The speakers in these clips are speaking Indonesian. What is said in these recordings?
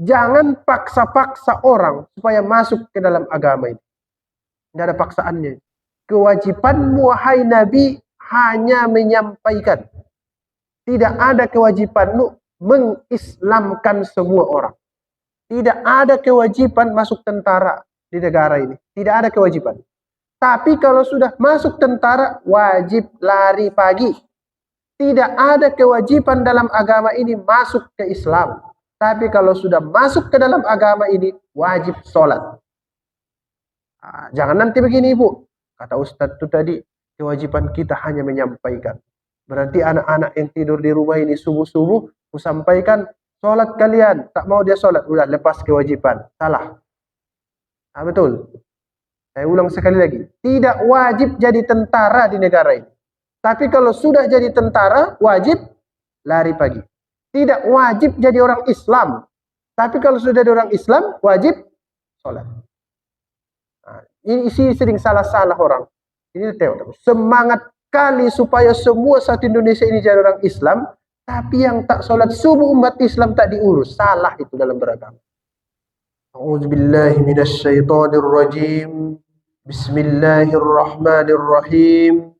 Jangan paksa-paksa orang supaya masuk ke dalam agama ini. Tidak ada paksaannya. Kewajibanmu, wahai Nabi, hanya menyampaikan. Tidak ada kewajibanmu mengislamkan semua orang. Tidak ada kewajiban masuk tentara di negara ini. Tidak ada kewajiban. Tapi kalau sudah masuk tentara, wajib lari pagi. Tidak ada kewajiban dalam agama ini masuk ke Islam. Tapi kalau sudah masuk ke dalam agama ini, wajib sholat. Jangan nanti begini, Ibu. Kata Ustadz itu tadi, kewajiban kita hanya menyampaikan. Berarti anak-anak yang tidur di rumah ini subuh-subuh, ku sampaikan, sholat kalian. Tak mau dia sholat, udah lepas kewajiban. Salah. Betul. Saya ulang sekali lagi. Tidak wajib jadi tentara di negara ini. Tapi kalau sudah jadi tentara, wajib lari pagi. Tidak wajib jadi orang Islam. Tapi kalau sudah jadi orang Islam, wajib sholat. Ini sering salah-salah orang. Ini teori. Semangat kali supaya semua satu Indonesia ini jadi orang Islam. Tapi yang tak sholat subuh umat Islam tak diurus. Salah itu dalam beragama. A'udzubillahi minasyaitonirrajim. Bismillahirrahmanirrahim.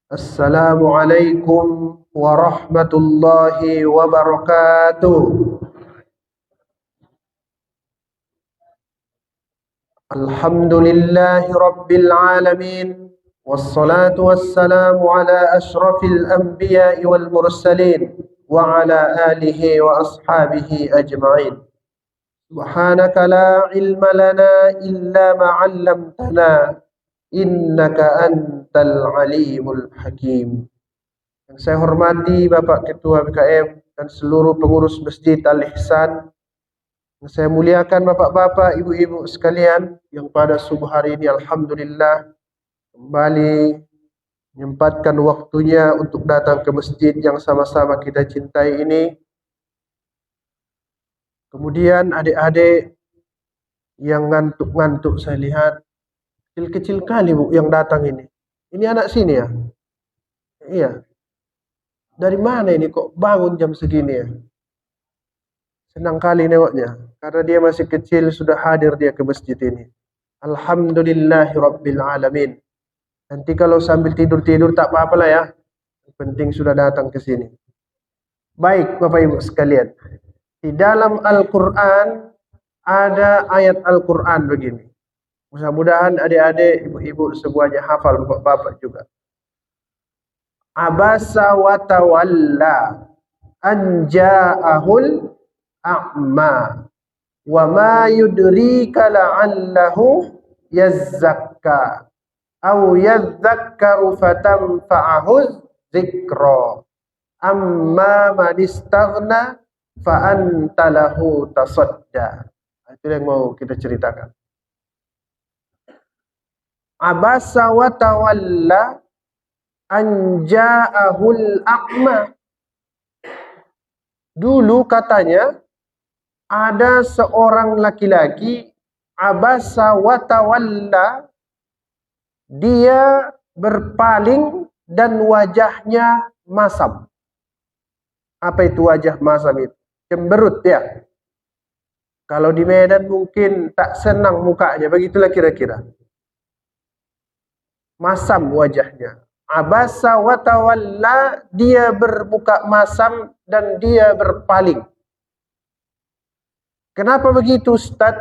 Assalamualaikum warahmatullahi wabarakatuh. Alhamdulillahi rabbil alamin. Wassalatu wassalamu ala ashrafil anbiya'i wal mursalin wa ala alihi wa ashabihi ajma'in. Subhanaka la ilma lana illa ma 'allamtana innaka antal alimul hakim. Yang saya hormati Bapak Ketua BKM dan seluruh pengurus Masjid Al-Ihsan. Yang saya muliakan Bapak-bapak, Ibu-ibu sekalian yang pada subuh hari ini alhamdulillah kembali menyempatkan waktunya untuk datang ke masjid yang sama-sama kita cintai ini. Kemudian adik-adik yang ngantuk-ngantuk saya lihat, kecil-kecil kali Bu yang datang ini. Ini anak sini ya? Iya. Dari mana ini kok bangun jam segini ya? Senang kali nengoknya. Karena dia masih kecil sudah hadir dia ke masjid ini. Alhamdulillahi rabbil alamin. Nanti kalau sambil tidur-tidur tak apa-apa lah ya. Yang penting sudah datang ke sini. Baik Bapak Ibu sekalian. Di dalam Al-Quran ada ayat Al-Quran begini. Mudah-mudahan adik-adik, ibu-ibu semuanya hafal, bapak-bapak juga. Abasa wa tawalla an ja'ahul a'ma wa ma yudrika la'allahu yazzakka aw yadzakkaru fatanfa'ahu dzikra amma man istaghna fa anta lahu tasadda. Itu yang mau kita ceritakan. Abasa wa tawalla an ja'ahul a'ma. Dulu katanya ada seorang laki-laki abasa wa tawalla, dia berpaling dan wajahnya masam. Apa itu wajah masam itu? Cemberut ya. Kalau di Medan mungkin tak senang mukanya, begitulah kira-kira. Masam wajahnya. Abasa wa tawalla, dia bermuka masam dan dia berpaling. Kenapa begitu Ustaz?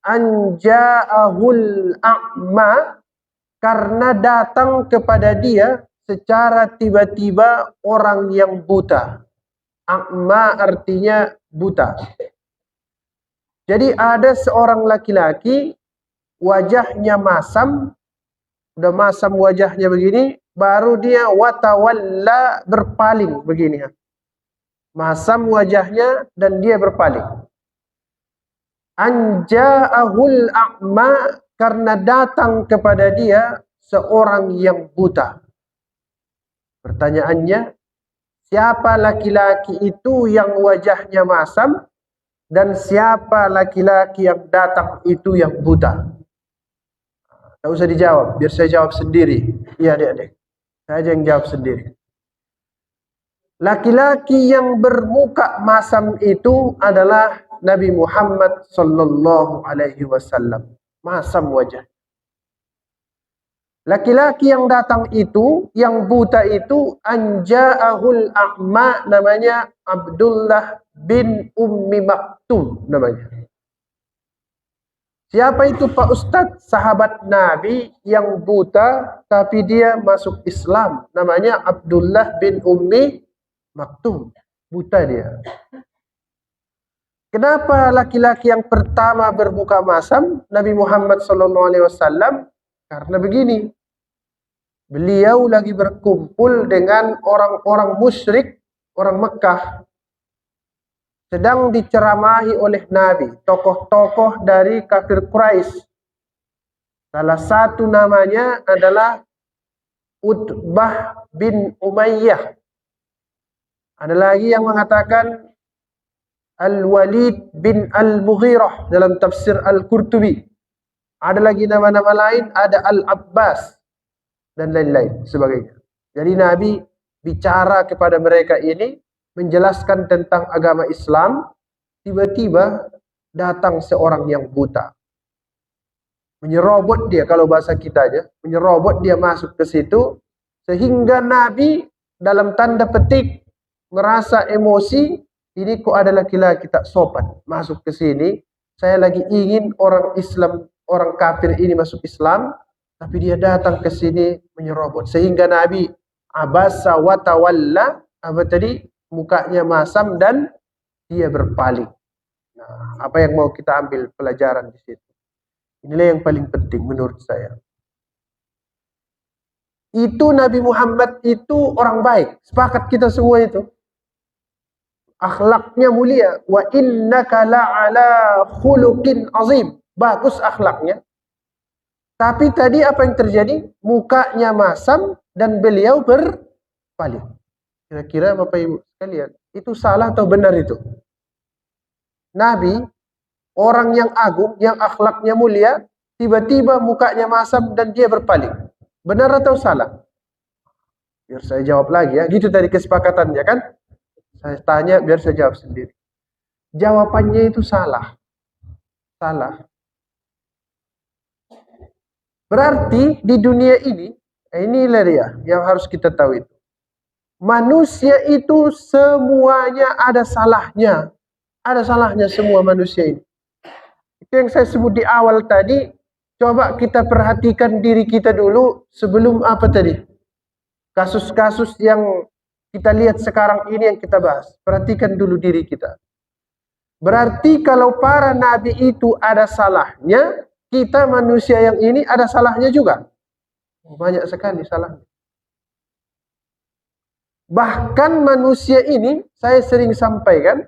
Anja'ahul a'ma, karena datang kepada dia secara tiba-tiba orang yang buta. A'ma artinya buta. Jadi ada seorang laki-laki wajahnya masam, udah masam wajahnya begini, baru dia watawalla, berpaling begini. Masam wajahnya dan dia berpaling. Anja'ahul a'ma, karena datang kepada dia seorang yang buta. Pertanyaannya, siapa laki-laki itu yang wajahnya masam dan siapa laki-laki yang datang itu yang buta? Tak usah dijawab, biar saya jawab sendiri. Iya adik-adik, saya aja yang jawab sendiri. Laki-laki yang bermuka masam itu adalah Nabi Muhammad sallallahu alaihi wasallam. Masam wajah. Laki-laki yang datang itu, yang buta itu, anja'ahul a'ma, namanya Abdullah bin Ummi Maktum namanya. Siapa itu Pak Ustadz? Sahabat Nabi yang buta tapi dia masuk Islam. Namanya Abdullah bin Ummi Maktum. Buta dia. Kenapa laki-laki yang pertama bermuka masam Nabi Muhammad SAW? Karena begini, beliau lagi berkumpul dengan orang-orang musyrik, orang Mekah, sedang diceramahi oleh Nabi, tokoh-tokoh dari kafir Quraisy. Salah satu namanya adalah Utbah bin Umayyah. Ada lagi yang mengatakan Al-Walid bin Al-Mughirah dalam tafsir Al-Qurtubi. Ada lagi nama-nama lain, ada Al-Abbas dan lain-lain sebagainya. Jadi Nabi bicara kepada mereka ini, menjelaskan tentang agama Islam. Tiba-tiba datang seorang yang buta. Menyerobot dia, kalau bahasa kita aja, menyerobot dia masuk ke situ, sehingga Nabi dalam tanda petik merasa emosi, ini kok ada laki-laki tak sopan masuk ke sini. Saya lagi ingin orang Islam, orang kafir ini masuk Islam, tapi dia datang ke sini menyerobot. Sehingga Nabi abasa wa tawalla, apa tadi? Mukanya masam dan dia berpaling. Nah, apa yang mau kita ambil pelajaran di situ? Inilah yang paling penting menurut saya. Itu Nabi Muhammad itu orang baik. Sepakat kita semua itu. Akhlaknya mulia. Wa innaka la'ala khuluqin azim. Bagus akhlaknya. Tapi tadi apa yang terjadi? Mukanya masam dan beliau berpaling. Kira-kira Bapak Ibu sekalian, itu salah atau benar itu? Nabi, orang yang agung, yang akhlaknya mulia, tiba-tiba mukanya masam dan dia berpaling. Benar atau salah? Biar saya jawab lagi ya. Gitu tadi kesepakatannya kan? Saya tanya biar saya jawab sendiri. Jawabannya itu salah. Salah. Berarti di dunia inilah dia yang harus kita tahu itu. Manusia itu semuanya ada salahnya. Ada salahnya semua manusia ini. Itu yang saya sebut di awal tadi. Coba kita perhatikan diri kita dulu sebelum apa tadi? Kasus-kasus yang kita lihat sekarang ini yang kita bahas. Perhatikan dulu diri kita. Berarti kalau para nabi itu ada salahnya, kita manusia yang ini ada salahnya juga. Banyak sekali salahnya. Bahkan manusia ini, saya sering sampaikan,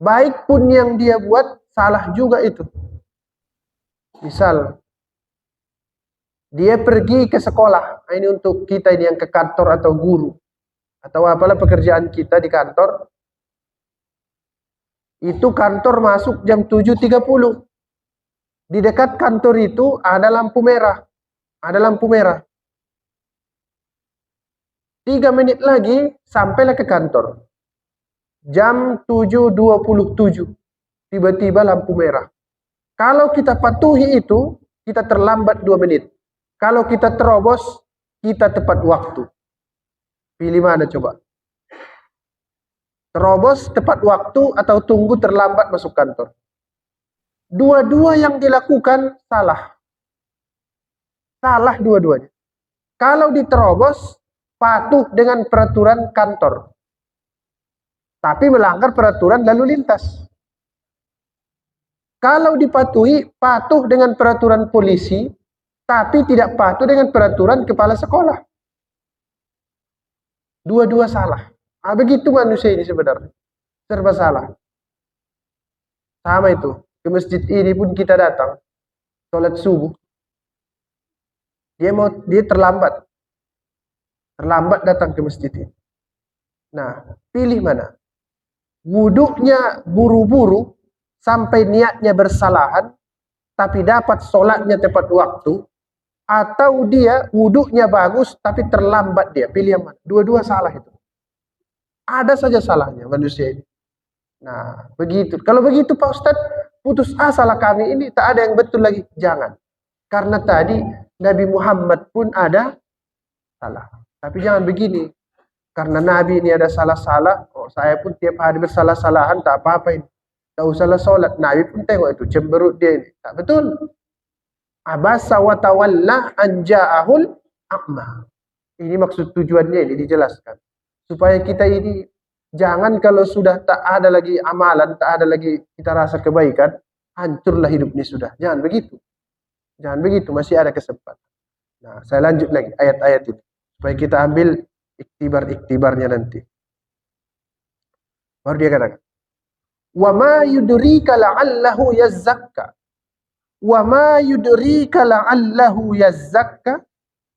baik pun yang dia buat, salah juga itu. Misal, dia pergi ke sekolah, ini untuk kita ini yang ke kantor atau guru, atau apalah pekerjaan kita di kantor, itu kantor masuk jam 7.30. Di dekat kantor itu ada lampu merah. Ada lampu merah. 3 menit lagi sampailah ke kantor. Jam 7.27. Tiba-tiba lampu merah. Kalau kita patuhi itu, kita terlambat 2 menit. Kalau kita terobos, kita tepat waktu. Pilih mana coba? Terobos tepat waktu atau tunggu terlambat masuk kantor? Dua-dua yang dilakukan salah. Salah dua-duanya. Kalau diterobos, patuh dengan peraturan kantor. Tapi melanggar peraturan lalu lintas. Kalau dipatuhi, patuh dengan peraturan polisi, tapi tidak patuh dengan peraturan kepala sekolah. Dua-dua salah. Nah, begitu manusia ini sebenarnya. Serba salah. Sama itu. Ke masjid ini pun kita datang. Sholat subuh. Dia terlambat. Terlambat datang ke masjid ini. Nah, pilih mana? Wuduknya buru-buru sampai niatnya bersalahan, tapi dapat sholatnya tepat waktu, atau dia wuduknya bagus tapi terlambat dia. Pilih yang mana? Dua-dua salah itu. Ada saja salahnya manusia ini. Nah, begitu. Kalau begitu Pak Ustadz, putus asa lah kami ini, tak ada yang betul lagi. Jangan. Karena tadi Nabi Muhammad pun ada salah. Tapi jangan begini. Karena Nabi ini ada salah-salah, oh, saya pun tiap hari bersalah-salahan, tak apa-apa ini. Tak usahlah sholat. Nabi pun tengok itu, cemberut dia ini. Tak betul. Abasa wa tawalla an ja'ahul a'ma. Ini maksud tujuannya ini dijelaskan. Supaya kita ini jangan kalau sudah tak ada lagi amalan, tak ada lagi kita rasa kebaikan, hancurlah hidup ini sudah. Jangan begitu. Jangan begitu, masih ada kesempatan. Nah, saya lanjut lagi ayat-ayat itu. Supaya kita ambil iktibar-iktibarnya nanti. Baru dia katakan, wa ma yudrika la'allahu yazzakka. Wa ma yudrika la'allahu yazzakka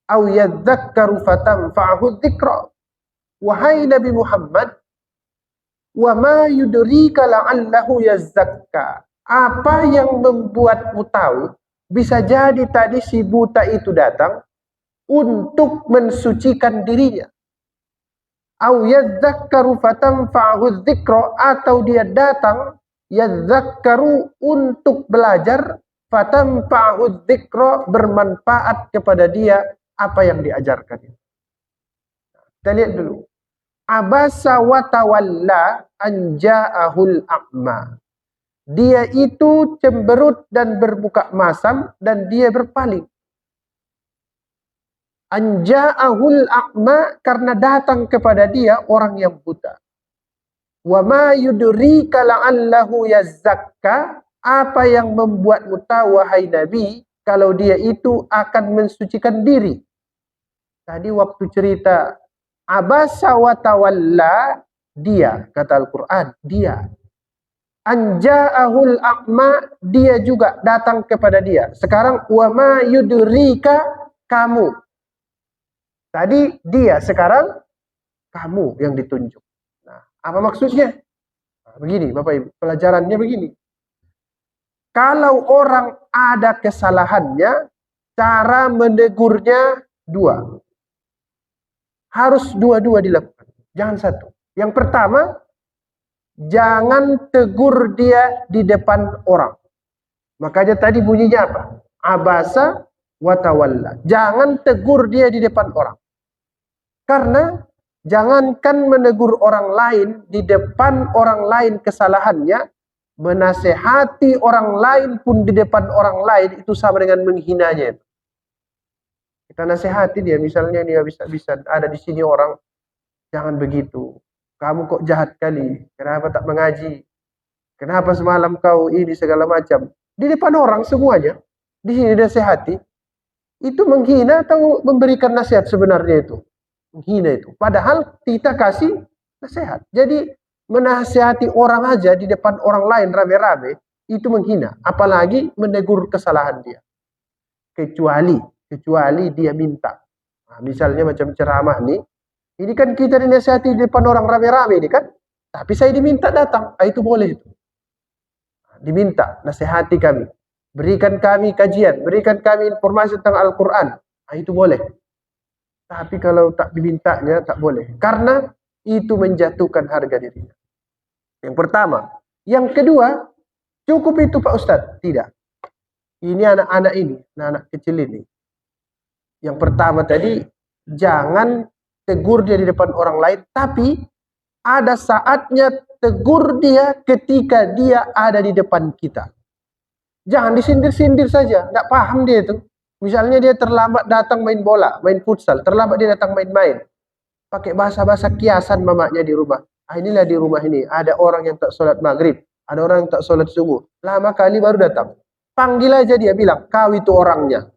aw yadzakkaru fatanfa'ahu dzikra. Wahai Nabi Muhammad, wa ma yudrika la'allahu yazzakka. Apa yang membuatmu tahu bisa jadi tadi si buta itu datang untuk mensucikan dirinya. Au yadzakkaru fatanfa'ahu dzikra, atau dia datang yadzakkaru untuk belajar, fatanfa'ahu dzikra bermanfaat kepada dia apa yang diajarkan. Kita lihat dulu. Abasa wa tawalla an ja'ahul a'ma. Dia itu cemberut dan bermuka masam dan dia berpaling. Anja'ahul a'ma, karena datang kepada dia orang yang buta. Wa ma yudrika la'allahu yazzakka. Apa yang membuatmu tahu wahai Nabi kalau dia itu akan mensucikan diri. Tadi waktu cerita abasa wa tawalla, dia, kata Al-Quran, dia. Anja'ahul a'ma, dia juga datang kepada dia. Sekarang wa ma yudrika, kamu. Tadi dia, sekarang kamu yang ditunjuk. Nah, apa maksudnya? Nah, begini Bapak Ibu, pelajarannya begini. Kalau orang ada kesalahannya, cara menegurnya dua. Harus dua-dua dilakukan. Jangan satu. Yang pertama, jangan tegur dia di depan orang. Makanya tadi bunyinya apa? Abasa wa tawalla. Jangan tegur dia di depan orang. Karena jangankan menegur orang lain di depan orang lain kesalahannya, menasehati orang lain pun di depan orang lain itu sama dengan menghinanya. Kita nasihati dia, misalnya dia bisa ada di sini orang, jangan begitu. Kamu kok jahat kali, kenapa tak mengaji? Kenapa semalam kau ini segala macam? Di depan orang semuanya, di sini nasihati. Itu menghina atau memberikan nasihat sebenarnya itu? Menghina itu. Padahal kita kasih nasihat. Jadi menasihati orang aja di depan orang lain rame-rame itu menghina. Apalagi menegur kesalahan dia. Kecuali dia minta. Nah, misalnya macam ceramah nih. Ini kan kita dinasihati di depan orang rame-rame ini kan. Tapi saya diminta datang. Nah, itu boleh itu. Diminta nasihati kami. Berikan kami kajian. Berikan kami informasi tentang Al-Quran. Nah, itu boleh. Tapi kalau tak dimintanya, tak boleh. Karena itu menjatuhkan harga dirinya. Yang pertama. Yang kedua, cukup itu Pak Ustadz? Tidak. Ini anak-anak ini, anak-anak kecil ini. Yang pertama tadi, jangan tegur dia di depan orang lain. Tapi ada saatnya tegur dia ketika dia ada di depan kita. Jangan disindir-sindir saja. Nggak paham dia itu. Misalnya dia terlambat datang main bola, main futsal, terlambat dia datang main-main. Pakai bahasa-bahasa kiasan mamanya di rumah. Ah, inilah di rumah ini, ada orang yang tak sholat maghrib, ada orang yang tak sholat subuh. Lama kali baru datang. Panggil aja dia, bilang, kau itu orangnya.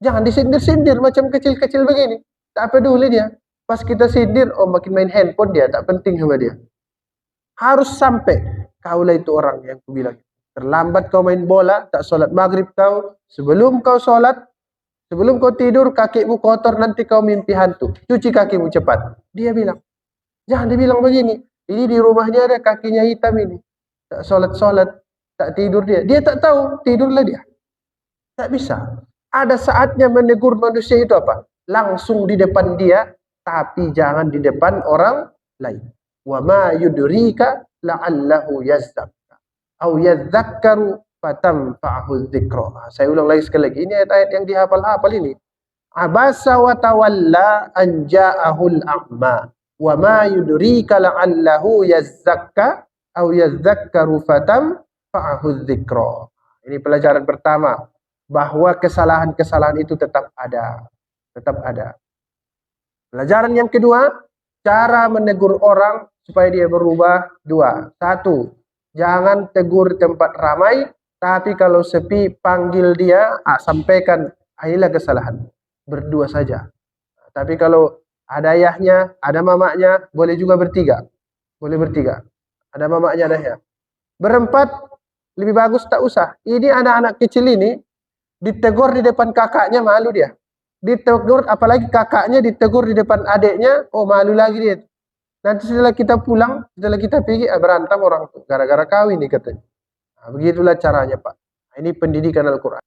Jangan disindir-sindir macam kecil-kecil begini. Tak peduli dia. Pas kita sindir, oh makin main handphone dia, tak penting sama dia. Harus sampai, kaulah itu orang yang kubilang. Terlambat kau main bola, tak sholat maghrib kau. Sebelum kau sholat, sebelum kau tidur, kakimu kotor, nanti kau mimpi hantu. Cuci kakimu cepat. Dia bilang. Jangan dibilang begini. Ini di rumahnya ada kakinya hitam ini. Tak sholat-sholat, tak tidur dia. Dia tak tahu, tidurlah dia. Tak bisa. Ada saatnya menegur manusia itu apa? Langsung di depan dia, tapi jangan di depan orang lain. Wa ma yudrika la'allahu yazzakka au yadzakkaru fatanfa'ahu dzikra. Saya ulang lagi sekali lagi. Ini ayat-ayat yang dihafal-hafal ini. Abasa wa tawalla an ja'ahul a'ma wa ma yudrika la'allahu yazzakka au yadzakkaru fatanfa'ahu dzikra. Ini pelajaran pertama, bahwa kesalahan-kesalahan itu tetap ada. Tetap ada. Pelajaran yang kedua, cara menegur orang supaya dia berubah dua. Satu, jangan tegur tempat ramai, tapi kalau sepi panggil dia, sampaikan, inilah kesalahan. Berdua saja. Tapi kalau ada ayahnya, ada mamanya, boleh juga bertiga. Boleh bertiga. Ada mamanya, ada ayah. Berempat, lebih bagus tak usah. Ini anak-anak kecil ini, ditegur di depan kakaknya, malu dia. Ditegur, apalagi kakaknya ditegur di depan adiknya, oh malu lagi dia. Nanti setelah kita pulang, setelah kita pergi, berantem orang tuh. Gara-gara kawin nih katanya. Nah, begitulah caranya Pak. Nah, ini pendidikan Al-Quran.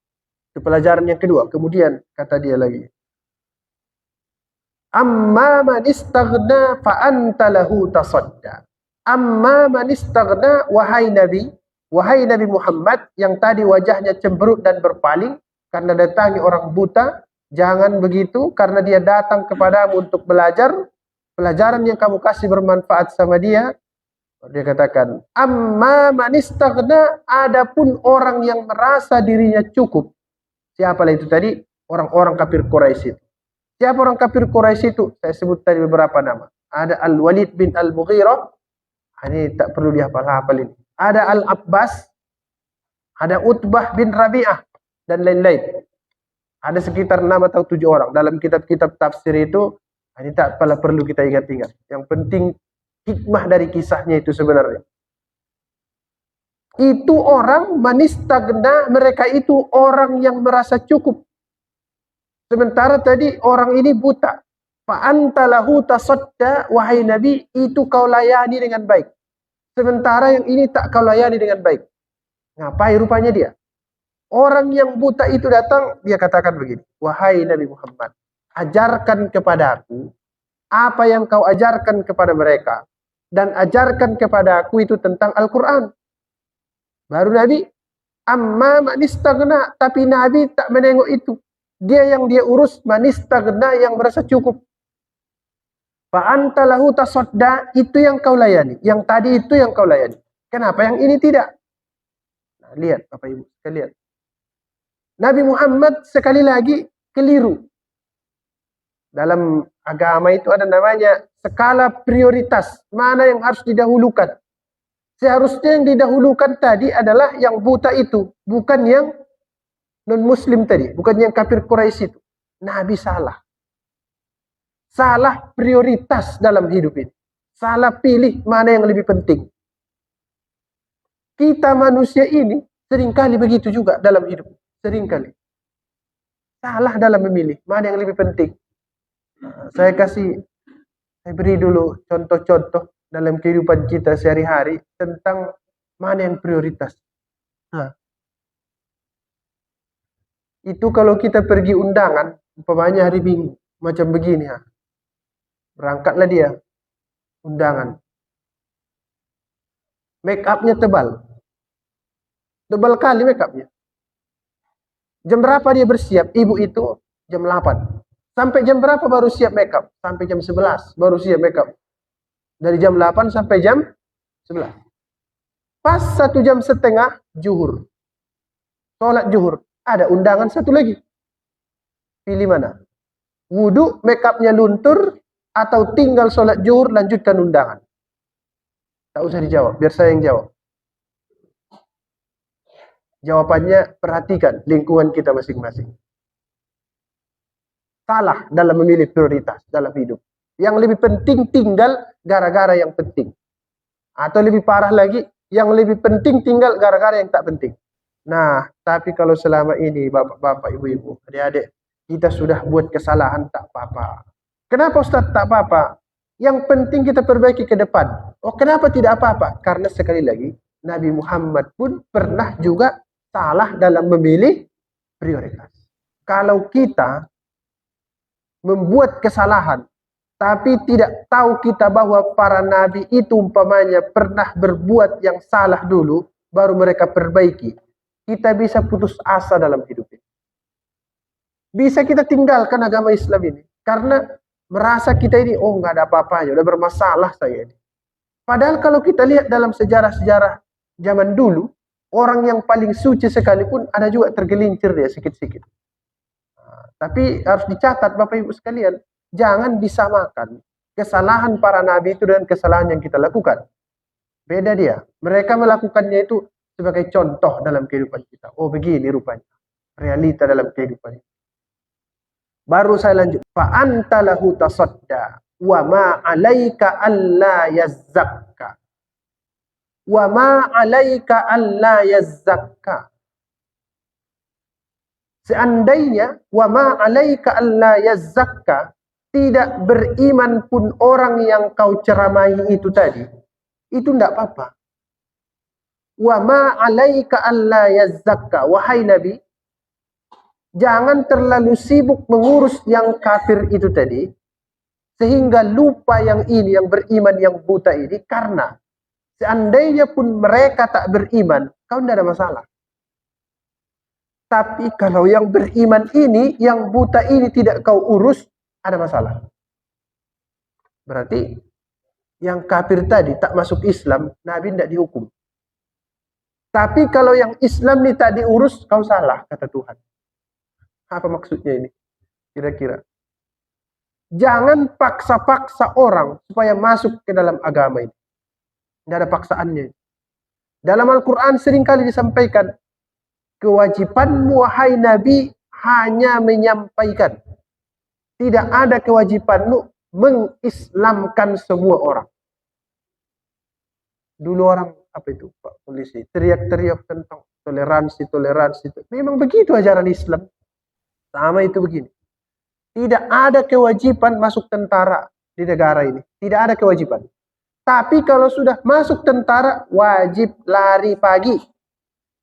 Itu pelajaran yang kedua. Kemudian kata dia lagi. Amma man istaghna fa anta lahu tasadda. Amma man istaghna, wahai Nabi Muhammad yang tadi wajahnya cemberut dan berpaling karena datangi orang buta, jangan begitu karena dia datang kepadamu untuk belajar. Pelajaran yang kamu kasih bermanfaat sama dia. Dia katakan, amma man istaghna, adapun orang yang merasa dirinya cukup. Siapalah itu tadi? Orang-orang kafir Quraisy itu. Siapa orang kafir Quraisy itu? Saya sebut tadi beberapa nama. Ada Al-Walid bin Al-Mughirah. Ini tak perlu dihafal-hafal ini. Ada Al-Abbas. Ada Utbah bin Rabi'ah. Dan lain-lain. Ada sekitar 6 atau 7 orang. Dalam kitab-kitab tafsir itu, ini tak perlu kita ingat-ingat. Yang penting hikmah dari kisahnya itu sebenarnya. Itu orang manistagna, mereka itu orang yang merasa cukup. Sementara tadi orang ini buta. Fa anta lahu tasadda, wahai Nabi, itu kau layani dengan baik. Sementara yang ini tak kau layani dengan baik. Ngapain rupanya dia? Orang yang buta itu datang, dia katakan begini, wahai Nabi Muhammad, ajarkan kepada aku apa yang kau ajarkan kepada mereka, dan ajarkan kepada aku itu tentang Al-Quran. Baru Nabi, amma manistagna, tapi Nabi tak menengok itu. Dia urus manistagna, yang merasa cukup. Fa anta lahu tasadda, itu yang kau layani. Yang tadi itu yang kau layani. Kenapa yang ini tidak? Nah, lihat Bapak Ibu, kita lihat. Nabi Muhammad sekali lagi keliru. Dalam agama itu ada namanya skala prioritas. Mana yang harus didahulukan? Seharusnya yang didahulukan tadi adalah yang buta itu. Bukan yang non-muslim tadi. Bukan yang kafir Quraisy itu. Nabi salah. Salah prioritas dalam hidup ini. Salah pilih mana yang lebih penting. Kita manusia ini seringkali begitu juga dalam hidup. Seringkali. Salah dalam memilih mana yang lebih penting. Saya beri dulu contoh-contoh dalam kehidupan kita sehari-hari tentang mana yang prioritas. Nah, itu kalau kita pergi undangan, umpamanya hari Minggu, macam begini ya. Berangkatlah dia undangan. Make up-nya tebal. Tebal kali make up-nya. Jam berapa dia bersiap? Ibu itu jam 8. Sampai jam berapa baru siap make up? Sampai jam 11 baru siap make up. Dari jam 8 sampai jam 11. Pas 1 jam setengah zuhur. Sholat zuhur. Ada undangan satu lagi. Pilih mana? Wudhu, make upnya luntur, atau tinggal sholat zuhur lanjutkan undangan? Tak usah dijawab, biar saya yang jawab. Jawabannya, perhatikan lingkungan kita masing-masing. Salah dalam memilih prioritas dalam hidup. Yang lebih penting tinggal gara-gara yang penting. Atau lebih parah lagi, yang lebih penting tinggal gara-gara yang tak penting. Nah, tapi kalau selama ini bapak-bapak, ibu-ibu, adik-adik, kita sudah buat kesalahan, tak apa-apa. Kenapa Ustaz tak apa-apa? Yang penting kita perbaiki ke depan. Oh, kenapa tidak apa-apa? Karena sekali lagi, Nabi Muhammad pun pernah juga salah dalam memilih prioritas. Kalau kita membuat kesalahan Tapi tidak tahu kita bahwa para nabi itu umpamanya pernah berbuat yang salah dulu, baru mereka perbaiki. Kita bisa putus asa dalam hidup ini. Bisa kita tinggalkan agama Islam ini. Karena merasa kita ini, oh nggak ada apa-apanya, udah bermasalah saya ini. Padahal kalau kita lihat dalam sejarah-sejarah zaman dulu, orang yang paling suci sekalipun ada juga tergelincir dia sedikit-sedikit. Tapi harus dicatat Bapak Ibu sekalian, jangan disamakan kesalahan para nabi itu dengan kesalahan yang kita lakukan. Beda dia. Mereka melakukannya itu sebagai contoh dalam kehidupan kita. Oh begini rupanya. Realita dalam kehidupan ini. Baru saya lanjut. Fa anta lahu tasadda wa ma 'alaika alla yazzakka. Wa ma 'alaika alla yazzakka. Seandainya wa ma 'alaika alla yazzakka, tidak beriman pun orang yang kau ceramahi itu tadi, itu tidak apa-apa. Wa ma 'alaika alla yazzakka, wahai Nabi, jangan terlalu sibuk mengurus yang kafir itu tadi, sehingga lupa yang ini, yang beriman, yang buta ini, karena seandainya pun mereka tak beriman, kau tidak ada masalah. Tapi kalau yang beriman ini, yang buta ini tidak kau urus, ada masalah. Berarti yang kafir tadi tak masuk Islam, Nabi tidak dihukum. Tapi kalau yang Islam ini tak diurus, kau salah, kata Tuhan. Apa maksudnya ini? Kira-kira. Jangan paksa-paksa orang supaya masuk ke dalam agama ini. Tidak ada paksaannya. Dalam Al-Quran seringkali disampaikan, kewajibanmu wahai Nabi hanya menyampaikan. Tidak ada kewajibanmu mengislamkan semua orang. Dulu orang, apa itu Pak Polisi, teriak-teriak tentang toleransi. Memang begitu ajaran Islam. Sama itu begini. Tidak ada kewajiban masuk tentara di negara ini. Tidak ada kewajiban. Tapi kalau sudah masuk tentara, wajib lari pagi.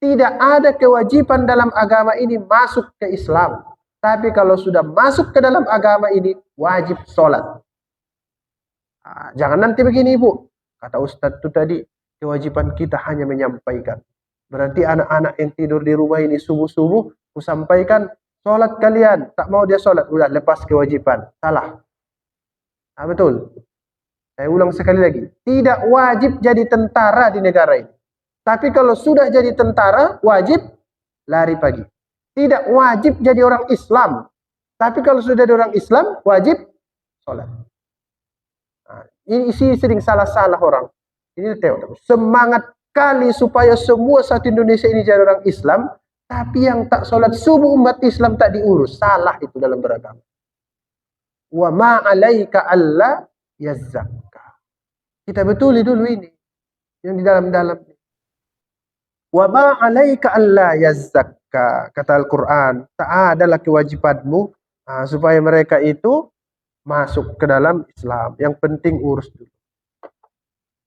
Tidak ada kewajiban dalam agama ini masuk ke Islam. Tapi kalau sudah masuk ke dalam agama ini, wajib sholat. Nah, jangan nanti begini Ibu. Kata Ustadz itu tadi, kewajiban kita hanya menyampaikan. Berarti anak-anak yang tidur di rumah ini subuh-subuh, ku sampaikan, sholat kalian. Tak mau dia sholat, udah lepas kewajiban. Salah. Nah, betul. Saya ulang sekali lagi. Tidak wajib jadi tentara di negara ini. Tapi kalau sudah jadi tentara, wajib lari pagi. Tidak wajib jadi orang Islam. Tapi kalau sudah jadi orang Islam, wajib sholat. Nah, ini sering salah-salah orang. Ini teori. Semangat kali supaya semua satu Indonesia ini jadi orang Islam, tapi yang tak sholat subuh umat Islam tak diurus. Salah itu dalam beragama. Wa ma 'alaika alla yazzakka. Kita betuli dulu ini. Yang di dalam-dalam. Wa ma 'alaika alla yazzakka, kata Al-Qur'an, tak adalah kewajibanmu supaya mereka itu masuk ke dalam Islam. Yang penting urus dulu.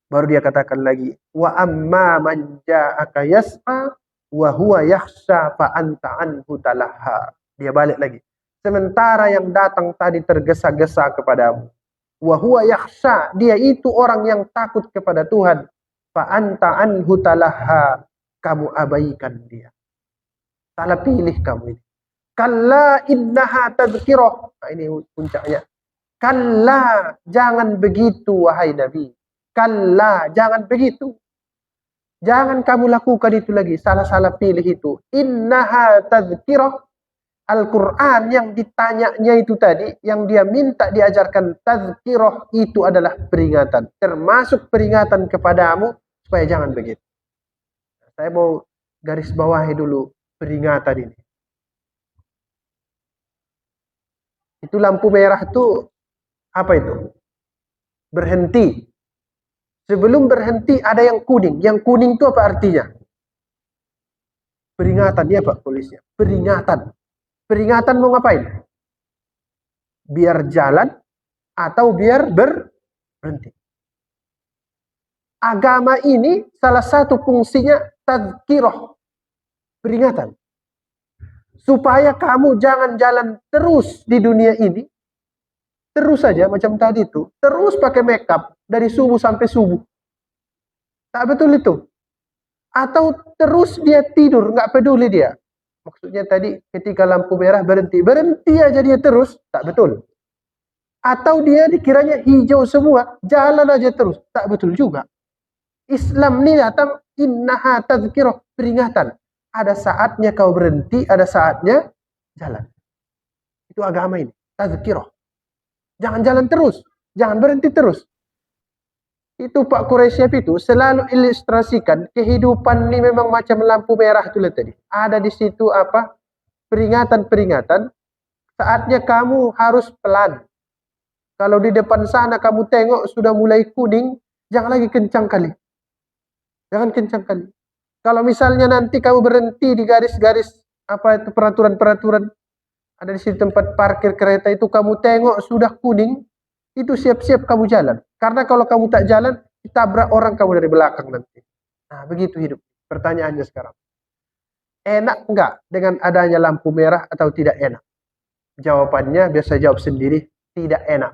Baru dia katakan lagi, wa amma man ja'aka yas'a wa huwa yakhsha fa anta anhu talaha. Dia balik lagi. Sementara yang datang tadi tergesa-gesa kepadamu, wa huwa yakhsha, dia itu orang yang takut kepada Tuhan, fa anta anhu talaha, kamu abaikan dia. Salah pilih kamu ini. Kalla innaha tadhkirah. Nah, ini puncaknya. Kalla, jangan begitu wahai Nabi. Kalla, jangan begitu. Jangan kamu lakukan itu lagi. Salah-salah pilih itu. Innaha tadhkirah. Al-Quran yang ditanyanya itu tadi, yang dia minta diajarkan tadhkirah, itu adalah peringatan. Termasuk peringatan kepadamu supaya jangan begitu. Saya mau garis bawahi dulu peringatan ini. Itu lampu merah itu apa itu? Berhenti. Sebelum berhenti ada yang kuning. Yang kuning itu apa artinya? Peringatan, ya Pak Polisi. Peringatan. Peringatan mau ngapain? Biar jalan atau biar berhenti. Agama ini salah satu fungsinya tadzkirah, peringatan. Supaya kamu jangan jalan terus di dunia ini, terus saja macam tadi itu, terus pakai makeup dari subuh sampai subuh. Tak betul itu. Atau terus dia tidur, nggak peduli dia. Maksudnya tadi ketika lampu merah berhenti aja dia terus, tak betul. Atau dia dikiranya hijau semua, jalan aja terus, tak betul juga. Islam ini datang innaha tazkirah, peringatan. Ada saatnya kau berhenti, ada saatnya jalan. Itu agama ini, tazkirah. Jangan jalan terus, jangan berhenti terus. Itu Pak Quraisyep itu selalu ilustrasikan kehidupan ini memang macam lampu merah itu tadi. Ada di situ apa? Peringatan-peringatan. Saatnya kamu harus pelan. Kalau di depan sana kamu tengok sudah mulai kuning, jangan lagi kencang kali. Jangan kencang kali. Kalau misalnya nanti kamu berhenti di garis-garis apa itu peraturan-peraturan ada di situ tempat parkir kereta itu kamu tengok sudah kuning, itu siap-siap kamu jalan. Karena kalau kamu tak jalan, ditabrak orang kamu dari belakang nanti. Nah, begitu hidup. Pertanyaannya sekarang. Enak enggak dengan adanya lampu merah atau tidak enak? Jawabannya biasa jawab sendiri, tidak enak.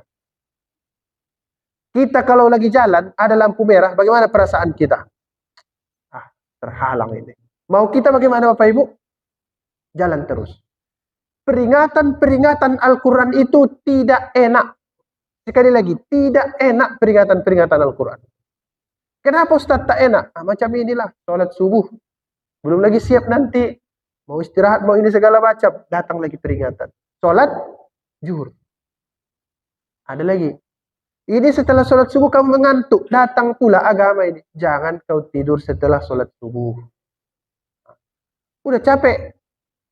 Kita kalau lagi jalan, ada lampu merah, bagaimana perasaan kita? Terhalang ini. Mau kita bagaimana Bapak Ibu? Jalan terus. Peringatan-peringatan Al-Quran itu tidak enak. Sekali lagi, tidak enak peringatan-peringatan Al-Quran. Kenapa Ustaz tak enak? Macam inilah, sholat subuh. Belum lagi siap nanti. Mau istirahat, mau ini segala macam. Datang lagi peringatan. Sholat zuhur. Ada lagi. Ini setelah sholat subuh kamu mengantuk. Datang pula agama ini. Jangan kau tidur setelah sholat subuh. Udah capek.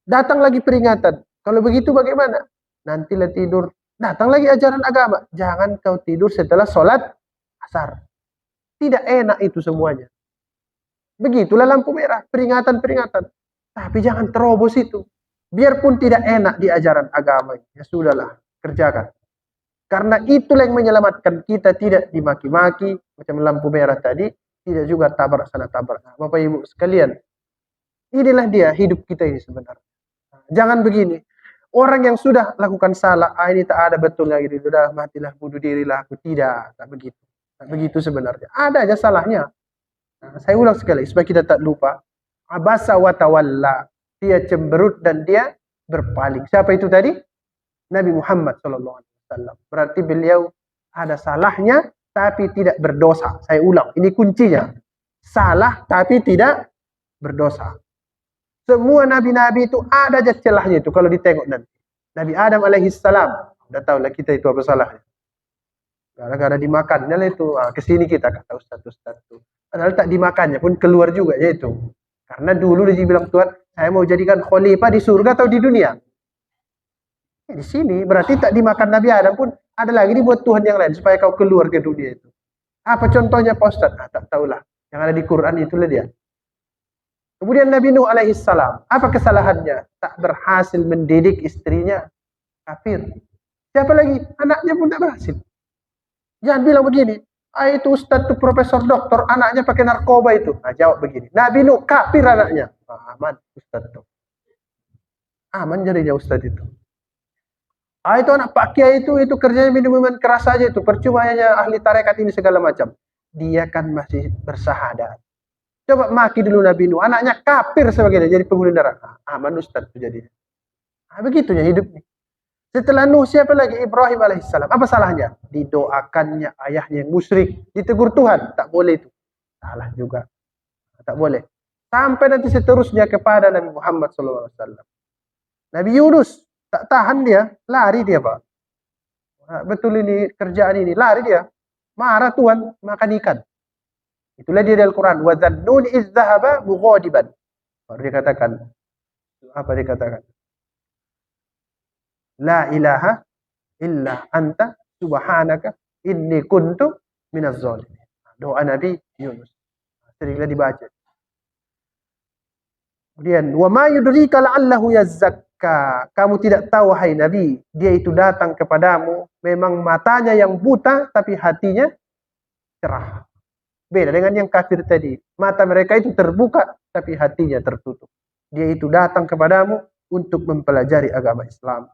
Datang lagi peringatan. Kalau begitu bagaimana? Nantilah tidur. Datang lagi ajaran agama. Jangan kau tidur setelah sholat asar. Tidak enak itu semuanya. Begitulah lampu merah. Peringatan-peringatan. Tapi jangan terobos itu. Biarpun tidak enak di ajaran agama. Ya sudahlah. Kerjakan. Karena itulah yang menyelamatkan kita tidak dimaki-maki. Macam lampu merah tadi. Tidak juga tabrak sana tabrak. Bapak Ibu sekalian. Inilah dia hidup kita ini sebenarnya. Jangan begini. Orang yang sudah lakukan salah, ini tak ada betulnya gitu. Sudah matilah, bunuh dirilah aku. Tidak, tak begitu. Tak begitu sebenarnya. Ada aja salahnya. Saya ulang sekali supaya kita tak lupa. Abasa wa tawalla. Dia cemberut dan dia berpaling. Siapa itu tadi? Nabi Muhammad SAW. Berarti beliau ada salahnya tapi tidak berdosa. Saya ulang, ini kuncinya. Salah tapi tidak berdosa. Semua nabi-nabi itu ada aja celahnya itu kalau ditengok nanti. Nabi Adam alaihissalam, udah tahu lah kita itu apa salahnya. Gara-gara dimakannya lah itu, kesini kita kata Ustaz itu. Padahal tak dimakannya pun keluar juga ya itu. Karena dulu dia bilang Tuhan, saya mau jadikan khalifah di surga atau di dunia. Di sini berarti tak dimakan Nabi Adam pun ada lagi dibuat Tuhan yang lain supaya kau keluar ke dunia itu. Apa contohnya Pak Ustaz? Tak tahulah. Yang ada di Quran itulah dia. Kemudian Nabi Nuh alaihissalam, apa kesalahannya? Tak berhasil mendidik istrinya, kafir. Siapa lagi? Anaknya pun tak berhasil. Jangan bilang begini, itu Ustaz itu profesor doktor, anaknya pakai narkoba itu. Jawab begini, Nabi Nuh kafir anaknya. Aman Ustaz itu. Aman jadinya Ustaz itu. Itu anak Pak Kiai itu kerjanya minuman keras saja itu. Percuma aja ahli tarekat ini segala macam. Dia kan masih bersahadat. Coba maki dulu Nabi Nuh, anaknya kafir sebagainya, jadi penghuni neraka. Aman Ustaz itu jadinya. Begitunya hidup nih. Setelah Nuh siapa lagi? Ibrahim alaihissalam. Apa salahnya? Didoakannya ayahnya yang musyrik, ditegur Tuhan, tak boleh itu. Salah juga. Tak boleh. Sampai nanti seterusnya kepada Nabi Muhammad SAW. Nabi Yunus, tak tahan dia, lari dia Pak. Betul ini kerjaan ini, lari dia. Marah Tuhan, makan ikan. Itulah dia di Al-Quran. Wa dhannun iz dhahaba mughadiban. Baru dikatakan. Apa dikatakan? La ilaha illa anta subhanaka inni kuntu minaz zalimin. Doa Nabi Yunus. Seringlah dibaca. Kemudian, wa ma yudrika la'allahu yazakka. Kamu tidak tahu hai Nabi, dia itu datang kepadamu memang matanya yang buta tapi hatinya cerah. Beda dengan yang kafir tadi. Mata mereka itu terbuka, tapi hatinya tertutup. Dia itu datang kepadamu untuk mempelajari agama Islam.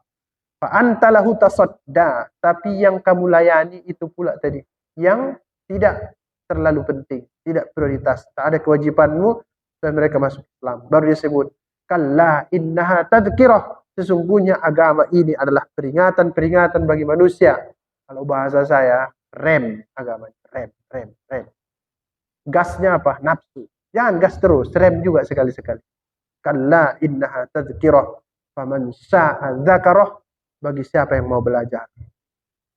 Fa anta lahu tasadda, tapi yang kamu layani itu pula tadi yang tidak terlalu penting, tidak prioritas, tak ada kewajibanmu supaya mereka masuk Islam. Baru dia sebut, kalla innaha tadhkirah, sesungguhnya agama ini adalah peringatan-peringatan bagi manusia. Kalau bahasa saya, rem agama, rem. Gasnya apa? Nafsu. Jangan gas terus, rem juga sekali-sekali. Kalla innaha tadhkirah faman syaa'a dzakarah, bagi siapa yang mau belajar.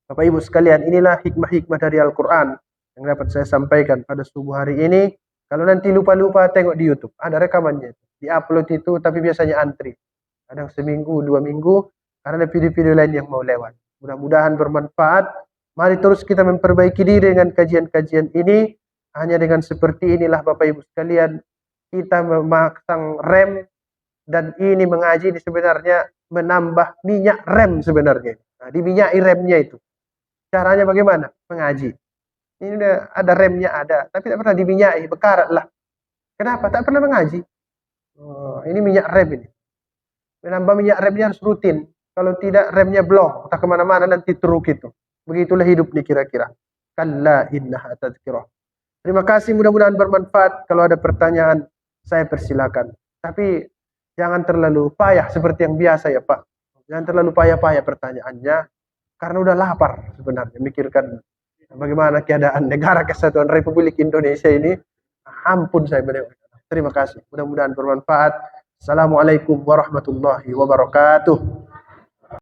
Bapak Ibu sekalian, inilah hikmah-hikmah dari Al-Qur'an yang dapat saya sampaikan pada subuh hari ini. Kalau nanti lupa-lupa, tengok di YouTube, ada rekamannya. Di-upload itu, tapi biasanya antri. Kadang seminggu, 2 minggu, karena ada video-video lain yang mau lewat. Mudah-mudahan bermanfaat. Mari terus kita memperbaiki diri dengan kajian-kajian ini. Hanya dengan seperti inilah Bapak Ibu sekalian, kita memasang rem, dan ini mengaji ini sebenarnya menambah minyak rem sebenarnya. Nah, diminyaki remnya itu. Caranya bagaimana? Mengaji. Ini udah ada remnya ada, tapi tak pernah diminyaki, bekarat lah. Kenapa? Tak pernah mengaji. Oh, ini minyak rem ini. Menambah minyak remnya harus rutin. Kalau tidak remnya blong, tak kemana-mana nanti teruk itu. Begitulah hidup nih kira-kira. Kalla innaha tadhkirah. Terima kasih, mudah-mudahan bermanfaat. Kalau ada pertanyaan, saya persilakan. Tapi jangan terlalu payah seperti yang biasa ya Pak. Jangan terlalu payah-payah pertanyaannya. Karena udah lapar sebenarnya. Mikirkan bagaimana keadaan negara kesatuan Republik Indonesia ini. Ampun saya benar. Terima kasih. Mudah-mudahan bermanfaat. Assalamualaikum warahmatullahi wabarakatuh.